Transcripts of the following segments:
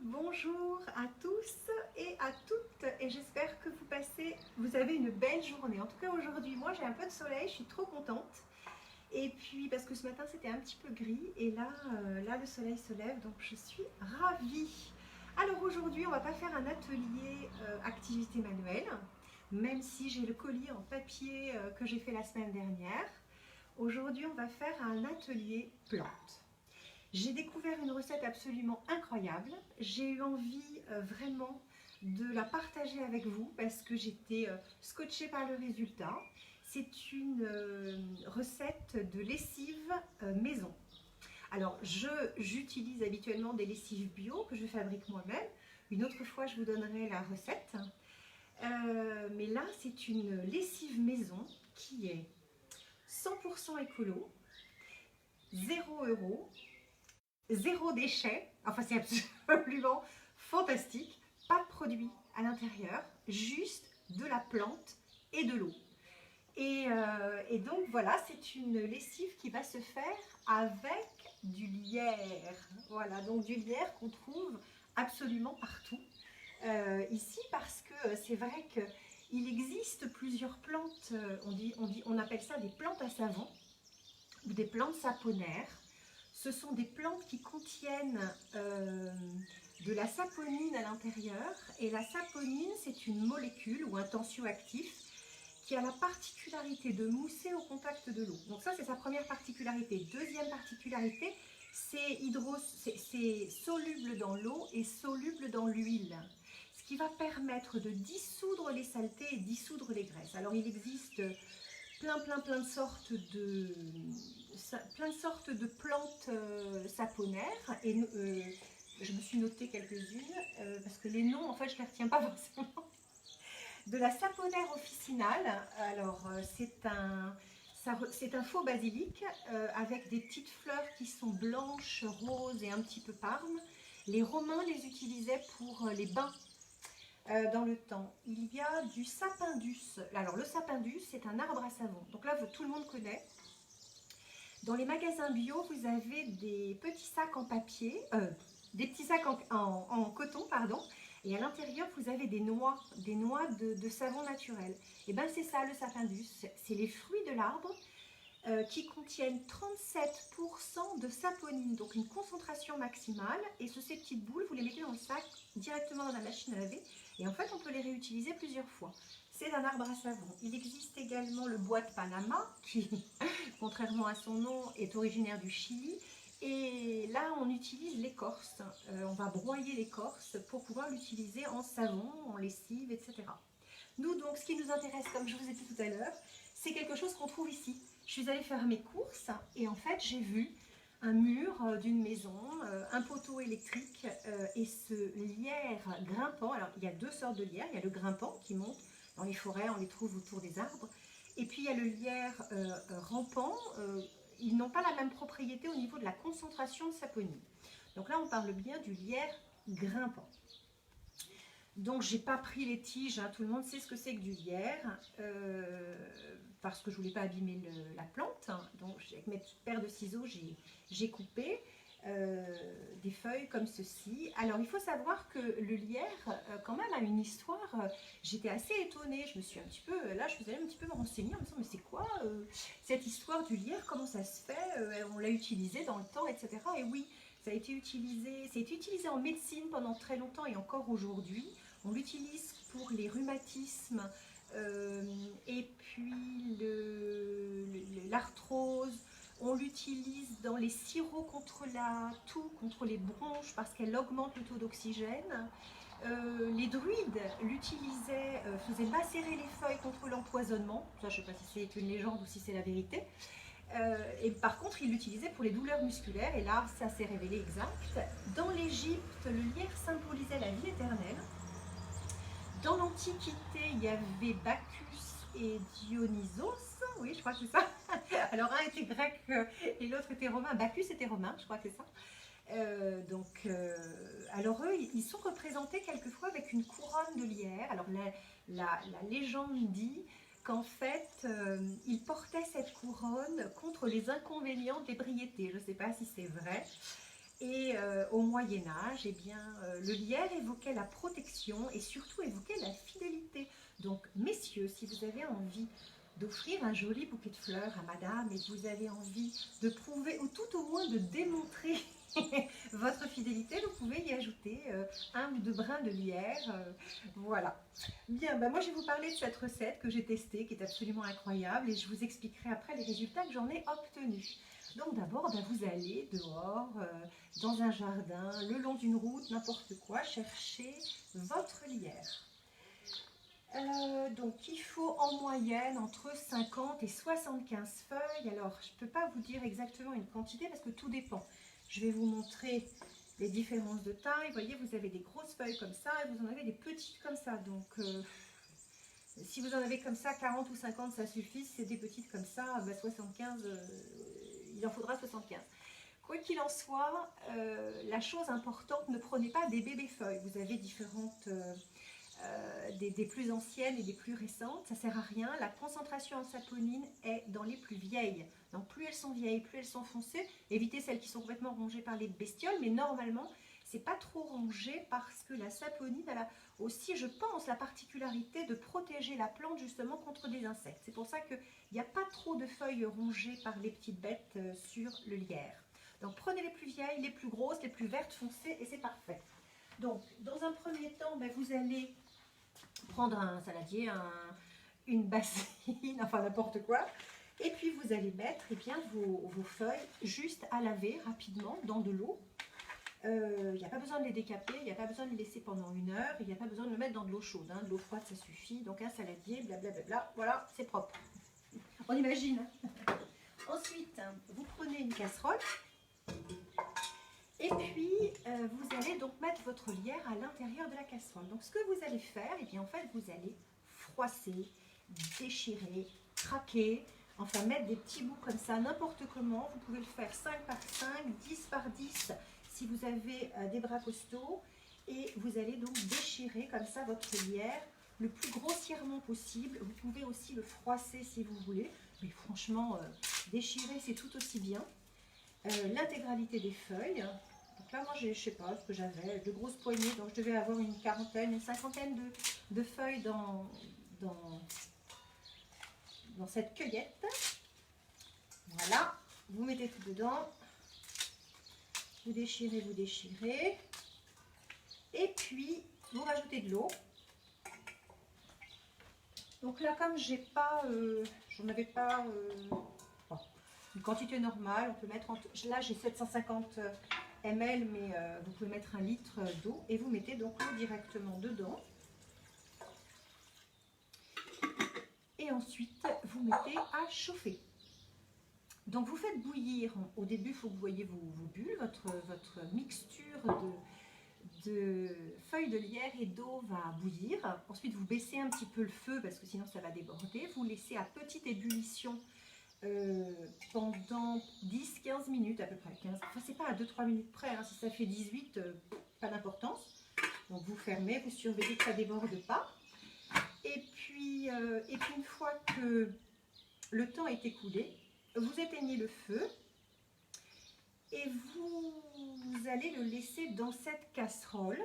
Bonjour à tous et à toutes et j'espère que vous avez une belle journée. En tout cas aujourd'hui, moi j'ai un peu de soleil, je suis trop contente. Et puis parce que ce matin c'était un petit peu gris et là le soleil se lève donc je suis ravie. Alors aujourd'hui on va pas faire un atelier activité manuelle, même si j'ai le colis en papier que j'ai fait la semaine dernière. Aujourd'hui on va faire un atelier plantes. J'ai découvert une recette absolument incroyable. J'ai eu envie vraiment de la partager avec vous parce que j'étais scotchée par le résultat. C'est une recette de lessive maison. Alors, j'utilise habituellement des lessives bio que je fabrique moi-même. Une autre fois, je vous donnerai la recette. Mais là, c'est une lessive maison qui est 100% écolo, 0 €, zéro déchet, enfin c'est absolument fantastique, pas de produit à l'intérieur, juste de la plante et de l'eau. Et donc voilà, c'est une lessive qui va se faire avec du lierre. Voilà, donc du lierre qu'on trouve absolument partout ici parce que c'est vrai qu'il existe plusieurs plantes, on appelle ça des plantes à savon ou des plantes saponaires. Ce sont des plantes qui contiennent de la saponine à l'intérieur. Et la saponine, c'est une molécule ou un tensioactif qui a la particularité de mousser au contact de l'eau. Donc ça, c'est sa première particularité. Deuxième particularité, c'est soluble dans l'eau et soluble dans l'huile. Ce qui va permettre de dissoudre les saletés et dissoudre les graisses. Alors il existe plein de sortes de plantes saponaires et je me suis noté quelques-unes parce que les noms en fait je ne les retiens pas forcément. De la saponaire officinale, alors c'est un faux basilic avec des petites fleurs qui sont blanches, roses et un petit peu parmes. Les Romains les utilisaient pour les bains dans le temps. Il y a du sapindus. Alors le sapindus, c'est un arbre à savon. Donc là, tout le monde connaît. Dans les magasins bio, vous avez des petits sacs en papier, des petits sacs en coton, pardon. Et à l'intérieur, vous avez des noix de savon naturel. Et bien c'est ça le sapindus. C'est les fruits de l'arbre qui contiennent 37% de saponine, donc une concentration maximale. Et ces petites boules, vous les mettez dans le sac directement dans la machine à laver. Et en fait, on peut les réutiliser plusieurs fois. C'est un arbre à savon. Il existe également le bois de Panama, qui, contrairement à son nom, est originaire du Chili. Et là, on utilise l'écorce. On va broyer l'écorce pour pouvoir l'utiliser en savon, en lessive, etc. Nous, donc, ce qui nous intéresse, comme je vous ai dit tout à l'heure, c'est quelque chose qu'on trouve ici. Je suis allée faire mes courses et en fait, j'ai vu un mur d'une maison, un poteau électrique et ce lierre grimpant. Alors, il y a deux sortes de lierre. Il y a le grimpant qui monte dans les forêts, on les trouve autour des arbres. Et puis, il y a le lierre rampant. Ils n'ont pas la même propriété au niveau de la concentration de saponine. Donc là, on parle bien du lierre grimpant. Donc, j'ai pas pris les tiges, hein. Tout le monde sait ce que c'est que du lierre, parce que je voulais pas abîmer la plante. Donc, avec mes petites paires de ciseaux, j'ai coupé des feuilles comme ceci. Alors, il faut savoir que le lierre, quand même, a une histoire. J'étais assez étonnée. Je me suis un petit peu, là, je suis allée un petit peu me renseigner en me disant, mais c'est quoi cette histoire du lierre? Comment ça se fait? On l'a utilisé dans le temps, etc. Et oui, ça a été utilisé en médecine pendant très longtemps et encore aujourd'hui. On l'utilise pour les rhumatismes et puis l'arthrose. On l'utilise dans les sirops contre la toux, contre les bronches parce qu'elle augmente le taux d'oxygène. Les druides l'utilisaient, faisaient macérer les feuilles contre l'empoisonnement. Ça, je ne sais pas si c'est une légende ou si c'est la vérité. Et par contre, ils l'utilisaient pour les douleurs musculaires et là, ça s'est révélé exact. Dans l'Égypte, le lierre symbolisait la vie éternelle. Dans l'Antiquité, il y avait Bacchus et Dionysos, oui, je crois que c'est ça. Alors, un était grec et l'autre était romain. Bacchus était romain, je crois que c'est ça. Alors eux, ils sont représentés quelquefois avec une couronne de lierre. Alors, la légende dit qu'en fait, ils portaient cette couronne contre les inconvénients d'ébriété. Je ne sais pas si c'est vrai. Et au Moyen-Âge, eh bien, le lierre évoquait la protection et surtout évoquait la fidélité. Donc, messieurs, si vous avez envie d'offrir un joli bouquet de fleurs à madame et que vous avez envie de prouver, ou tout au moins de démontrer votre fidélité, vous pouvez y ajouter un ou deux brins de lierre. Voilà. Bien, ben moi je vais vous parler de cette recette que j'ai testée, qui est absolument incroyable, et je vous expliquerai après les résultats que j'en ai obtenus. Donc d'abord, ben, vous allez dehors, dans un jardin, le long d'une route, n'importe quoi, chercher votre lierre. Donc il faut en moyenne entre 50 et 75 feuilles. Alors je ne peux pas vous dire exactement une quantité parce que tout dépend. Je vais vous montrer les différences de taille. Vous voyez, vous avez des grosses feuilles comme ça et vous en avez des petites comme ça. Donc si vous en avez comme ça 40 ou 50, ça suffit. Si c'est des petites comme ça, bah 75, il en faudra 75. Quoi qu'il en soit, la chose importante, ne prenez pas des bébés feuilles. Vous avez différentes... des plus anciennes et des plus récentes, ça sert à rien. La concentration en saponine est dans les plus vieilles. Donc plus elles sont vieilles, plus elles sont foncées. Évitez celles qui sont complètement rongées par les bestioles, mais normalement, c'est pas trop rongé parce que la saponine, elle a aussi, je pense, la particularité de protéger la plante justement contre des insectes. C'est pour ça qu'il n'y a pas trop de feuilles rongées par les petites bêtes sur le lierre. Donc prenez les plus vieilles, les plus grosses, les plus vertes foncées et c'est parfait. Donc dans un premier temps, ben, vous allez prendre un saladier, une bassine, enfin n'importe quoi. Et puis vous allez mettre eh bien, vos feuilles juste à laver rapidement dans de l'eau. Il n'y a pas besoin de les décaper, il n'y a pas besoin de les laisser pendant 1 heure, il n'y a pas besoin de le mettre dans de l'eau chaude. Hein. De l'eau froide ça suffit. Donc un saladier, blablabla, voilà, c'est propre. On imagine. Ensuite, vous prenez une casserole. Et puis, vous allez donc mettre votre lierre à l'intérieur de la casserole. Donc, ce que vous allez faire, eh bien, en fait, vous allez froisser, déchirer, craquer, enfin, mettre des petits bouts comme ça, n'importe comment. Vous pouvez le faire 5 par 5, 10 par 10 si vous avez des bras costauds. Et vous allez donc déchirer comme ça votre lierre le plus grossièrement possible. Vous pouvez aussi le froisser si vous voulez. Mais franchement, déchirer, c'est tout aussi bien. L'intégralité des feuilles. Donc là, moi, je sais pas ce que j'avais, de grosses poignées, donc je devais avoir une quarantaine, une cinquantaine de feuilles dans cette cueillette. Voilà, vous mettez tout dedans, vous déchirez, et puis vous rajoutez de l'eau. Donc là, comme j'ai pas, j'en avais pas une quantité normale, on peut mettre, là j'ai 750 ml, mais vous pouvez mettre 1 litre d'eau et vous mettez donc l'eau directement dedans. Et ensuite, vous mettez à chauffer. Donc vous faites bouillir, au début il faut que vous voyez vos bulles, votre mixture de feuilles de lierre et d'eau va bouillir. Ensuite vous baissez un petit peu le feu parce que sinon ça va déborder. Vous laissez à petite ébullition pendant 10-15 minutes à peu près. 15, enfin c'est pas à 2-3 minutes près, hein, si ça fait 18, pas d'importance. Donc vous fermez, vous surveillez que ça ne déborde pas. Et puis une fois que le temps est écoulé, vous éteignez le feu et vous allez le laisser dans cette casserole.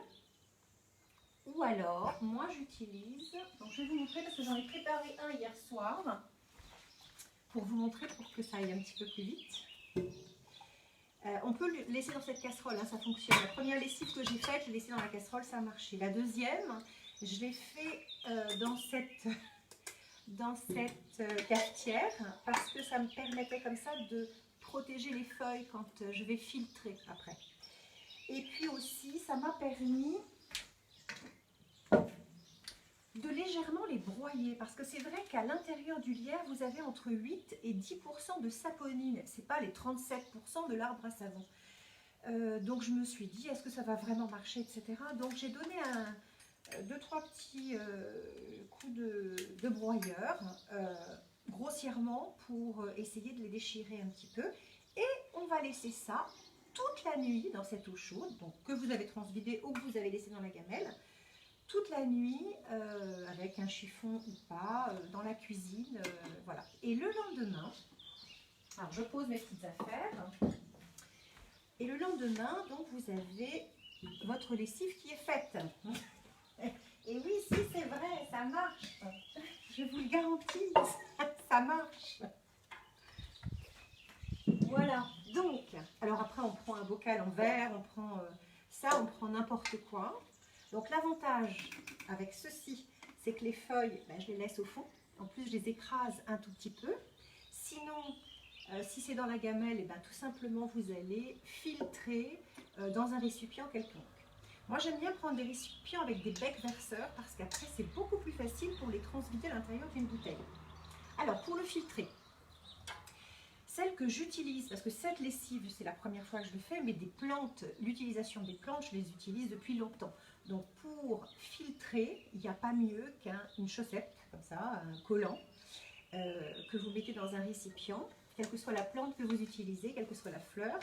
Ou alors, moi j'utilise, donc je vais vous montrer parce que j'en ai préparé un hier soir, pour vous montrer pour que ça aille un petit peu plus vite. On peut le laisser dans cette casserole, hein, ça fonctionne. La première lessive que j'ai faite, je l'ai laissée dans la casserole, ça a marché. La deuxième, je l'ai fait dans cette cafetière parce que ça me permettait comme ça de protéger les feuilles quand je vais filtrer après. Et puis aussi, ça m'a permis de légèrement les broyer parce que c'est vrai qu'à l'intérieur du lierre, vous avez entre 8 et 10% de saponine. Ce n'est pas les 37% de l'arbre à savon. Donc je me suis dit, est-ce que ça va vraiment marcher, etc. Donc j'ai donné 2-3 petits coups de broyeur grossièrement pour essayer de les déchirer un petit peu. Et on va laisser ça toute la nuit dans cette eau chaude, donc que vous avez transvidée ou que vous avez laissé dans la gamelle, toute la nuit avec un chiffon ou pas, dans la cuisine, voilà. Et le lendemain, alors je pose mes petites affaires. Et le lendemain, donc, vous avez votre lessive qui est faite. Et oui, si c'est vrai, ça marche. Je vous le garantis, ça marche. Voilà, donc, alors après on prend un bocal en verre, on prend ça, on prend n'importe quoi. Donc l'avantage avec ceci, c'est que les feuilles, ben, je les laisse au fond. En plus, je les écrase un tout petit peu. Sinon, si c'est dans la gamelle, et ben, tout simplement, vous allez filtrer dans un récipient quelconque. Moi, j'aime bien prendre des récipients avec des becs verseurs parce qu'après, c'est beaucoup plus facile pour les transvider à l'intérieur d'une bouteille. Alors, pour le filtrer, celle que j'utilise, parce que cette lessive, c'est la première fois que je le fais, mais des plantes, l'utilisation des plantes, je les utilise depuis longtemps. Donc, pour filtrer, il n'y a pas mieux qu'une chaussette, comme ça, un collant, que vous mettez dans un récipient, quelle que soit la plante que vous utilisez, quelle que soit la fleur,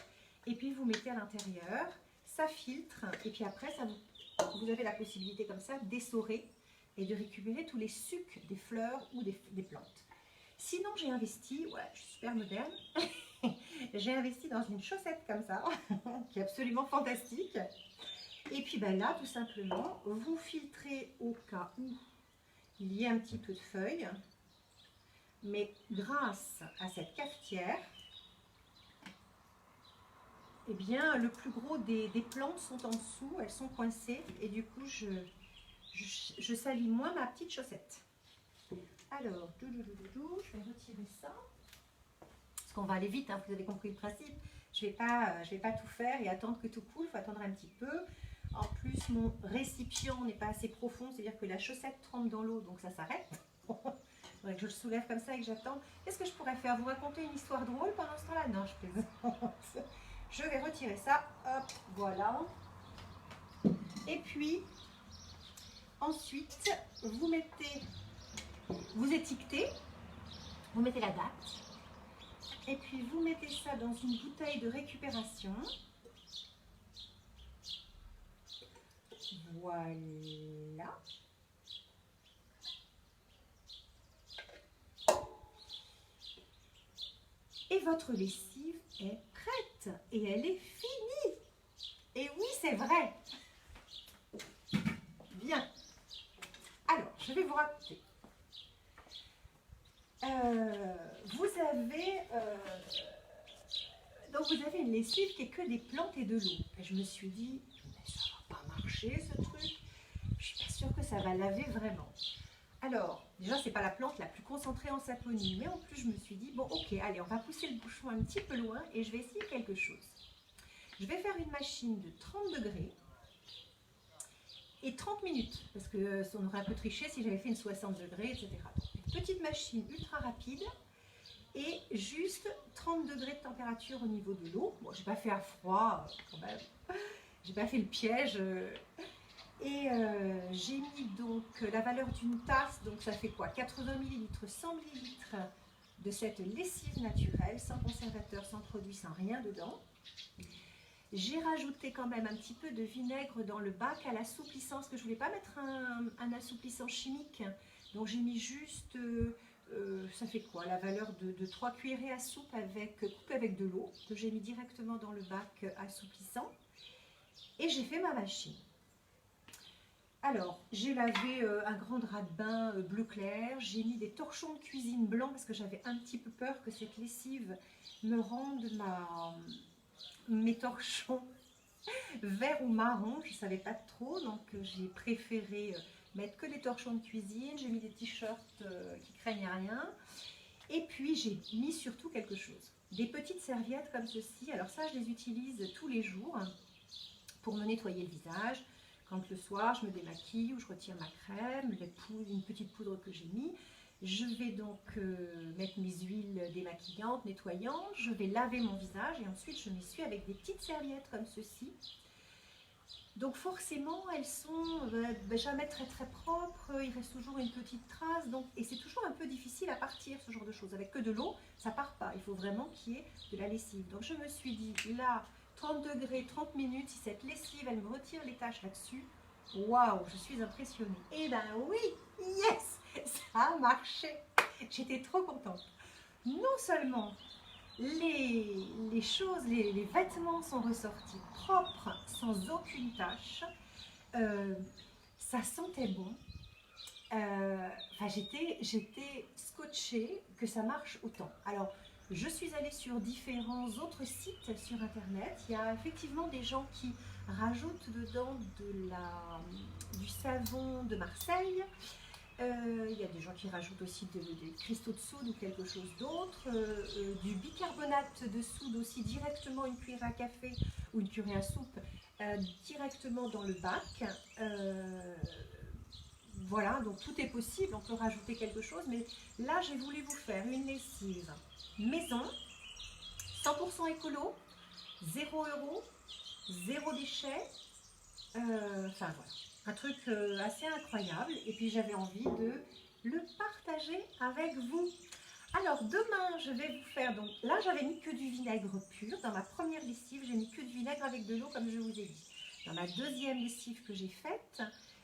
et puis vous mettez à l'intérieur, ça filtre, et puis après, vous avez la possibilité comme ça d'essorer et de récupérer tous les sucs des fleurs ou des plantes. Sinon, j'ai investi, ouais, je suis super moderne, j'ai investi dans une chaussette comme ça, qui est absolument fantastique. Et puis ben là, tout simplement, vous filtrez au cas où il y ait un petit peu de feuilles. Mais grâce à cette cafetière, eh bien, le plus gros des plantes sont en dessous, elles sont coincées et du coup, je salis moins ma petite chaussette. Alors, je vais retirer ça. Parce qu'on va aller vite, hein, vous avez compris le principe. Je vais pas tout faire et attendre que tout coule, il faut attendre un petit peu. En plus, mon récipient n'est pas assez profond, c'est-à-dire que la chaussette trempe dans l'eau, donc ça s'arrête. Que je le soulève comme ça et que j'attends. Qu'est-ce que je pourrais faire? Vous raconter une histoire drôle pendant ce temps-là? Non, je plaisante. Je vais retirer ça. Hop, voilà. Et puis, ensuite, vous étiquetez, vous mettez la date. Et puis, vous mettez ça dans une bouteille de récupération. Voilà. Et votre lessive est prête et elle est finie. Et oui, c'est vrai. Bien. Alors, je vais vous raconter. Vous avez une lessive qui est que des plantes et de l'eau. Et je me suis dit, mais ça va pas marcher ce truc. Je suis pas sûre que ça va laver vraiment. Alors, déjà, c'est pas la plante la plus concentrée en saponie, mais en plus, je me suis dit, bon, ok, allez, on va pousser le bouchon un petit peu loin et je vais essayer quelque chose. Je vais faire une machine de 30 degrés et 30 minutes, parce que on aurait un peu triché si j'avais fait une 60 degrés, etc. Une petite machine ultra rapide et juste 30 degrés de température au niveau de l'eau. Bon, j'ai pas fait à froid quand même, j'ai pas fait le piège. Et j'ai mis donc la valeur d'une tasse, donc ça fait quoi? 80 ml, 100 ml de cette lessive naturelle, sans conservateur, sans produit, sans rien dedans. J'ai rajouté quand même un petit peu de vinaigre dans le bac à l'assouplissant, parce que je ne voulais pas mettre un assouplissant chimique. Donc j'ai mis juste, ça fait quoi? La valeur de 3 cuillerées à soupe coupée avec de l'eau, que j'ai mis directement dans le bac assouplissant. Et j'ai fait ma machine. Alors, j'ai lavé un grand drap de bain bleu clair, j'ai mis des torchons de cuisine blancs parce que j'avais un petit peu peur que cette lessive me rende mes torchons vert ou marron, je ne savais pas trop, donc j'ai préféré mettre que des torchons de cuisine. J'ai mis des t-shirts qui craignent rien. Et puis j'ai mis surtout quelque chose, des petites serviettes comme ceci. Alors ça, je les utilise tous les jours pour me nettoyer le visage. Quand le soir, je me démaquille ou je retire ma crème, une petite poudre que j'ai mis. Je vais donc mettre mes huiles démaquillantes, nettoyantes. Je vais laver mon visage et ensuite je m'essuie avec des petites serviettes comme ceci. Donc forcément, elles sont jamais très très propres. Il reste toujours une petite trace. Et c'est toujours un peu difficile à partir, ce genre de choses. Avec que de l'eau, ça part pas. Il faut vraiment qu'il y ait de la lessive. Donc je me suis dit, là, 30 degrés, 30 minutes, si cette lessive, elle me retire les taches là-dessus, waouh, je suis impressionnée. Eh ben oui, yes, ça a marché. J'étais trop contente. Non seulement les choses, les vêtements sont ressortis propres, sans aucune tache. Ça sentait bon. Enfin, j'étais scotchée que ça marche autant. Alors, je suis allée sur différents autres sites sur internet. Il y a effectivement des gens qui rajoutent dedans du savon de Marseille. Il y a des gens qui rajoutent aussi des cristaux de soude ou quelque chose d'autre, du bicarbonate de soude aussi directement, une cuillère à café ou une cuillère à soupe directement dans le bac. Voilà, donc tout est possible, on peut rajouter quelque chose, mais là j'ai voulu vous faire une lessive maison, 100% écolo, 0 €, 0 déchet, enfin voilà, un truc assez incroyable, et puis j'avais envie de le partager avec vous. Alors demain je vais vous faire, donc là j'avais mis que du vinaigre pur, dans ma première lessive j'ai mis que du vinaigre avec de l'eau comme je vous ai dit. Dans ma deuxième lessive que j'ai faite,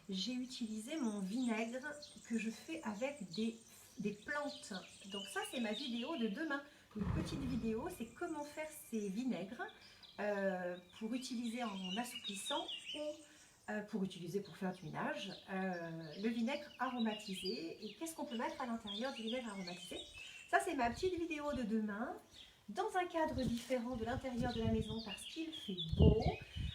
j'ai utilisé mon vinaigre que je fais avec des plantes. Donc ça c'est ma vidéo de demain, une petite vidéo, c'est comment faire ces vinaigres pour utiliser en assouplissant ou pour utiliser pour faire du ménage, le vinaigre aromatisé. Et qu'est-ce qu'on peut mettre à l'intérieur du vinaigre aromatisé? Ça c'est ma petite vidéo de demain, dans un cadre différent de l'intérieur de la maison parce qu'il fait beau.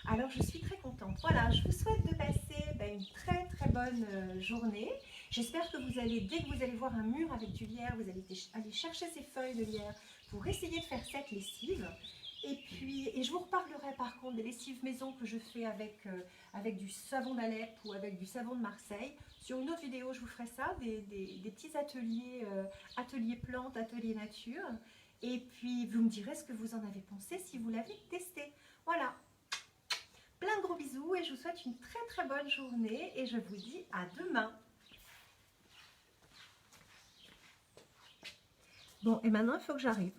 Alors je suis très contente. Voilà, je vous souhaite de passer une très bonne journée. J'espère que vous allez, dès que vous allez voir un mur avec du lierre, vous allez aller chercher ces feuilles de lierre pour essayer de faire cette lessive. Et je vous reparlerai par contre des lessives maison que je fais avec du savon d'Alep ou avec du savon de Marseille. Sur une autre vidéo, je vous ferai ça, des petits ateliers, ateliers plantes, ateliers nature. Et puis, vous me direz ce que vous en avez pensé si vous l'avez testé. Voilà. Plein de gros bisous et je vous souhaite une très bonne journée et je vous dis à demain. Bon, et maintenant, il faut que j'arrive.